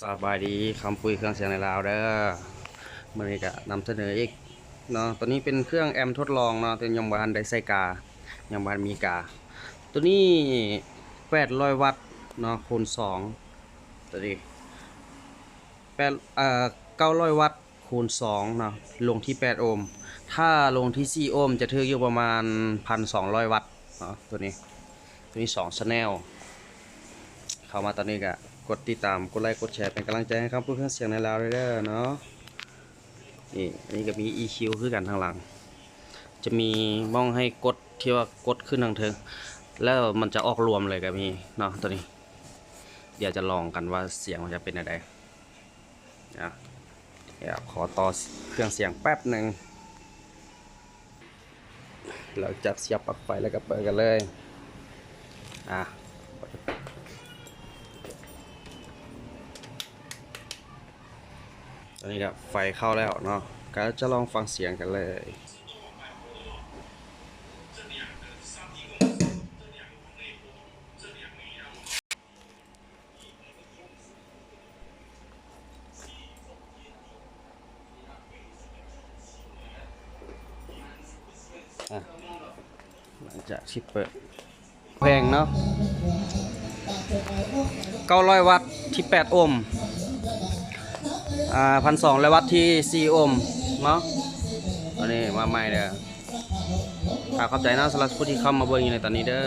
สบายดีคำคุยเครื่องเสียงในลาวเด้อมื่อนี้ก็นำเสนออีกเนาะตัวนี้เป็นเครื่องแอมทดลองเนาะแต่ยังบ่ทันได้ใส่กายังบ่ทันมีกาตัวนี้800วัตต์เนาะคูณ2ตัวนี้900วัตต์คูณ2เนาะลงที่8โอห์มถ้าลงที่4โอห์มจะถึงอยู่ประมาณ1,200วัตต์เนาะตัวนี้2 channel เข้ามาตอนนี้ก็กดติดตามกดไลค์กดแชร์เป็นกำลังใจให้ครับผู้เครื่องเสียงในลาวเด้อเนาะนี่อันนี้ก็มี EQ คือกันทางหลังจะมีมองให้กดที่ว่ากดขึ้นทางเทิงแล้วมันจะออกรวมเลยก็มีเนาะตัวนี้เดี๋ยวจะลองกันว่าเสียงมันจะเป็นอะไรนะเดี๋ยวขอต่อเครื่องเสียงแป๊บหนึ่งเราจะเสียบปลั๊กไฟแล้วก็เปิดกันเลยตอนนี้ก็ไฟเข้าแล้วเนาะก็จะลองฟังเสียงกันเลยหลังจากที่เปิดแพงเนาะ900วัตต์ที่8โอห์ม1,200วัตต์ที่4โอห์มเนาะอันนี้มาใหม่เด้อขอบใจนะสำหรับผู้ที่เข้ามาเบิ่งอยู่ในตอนนี้เด้อ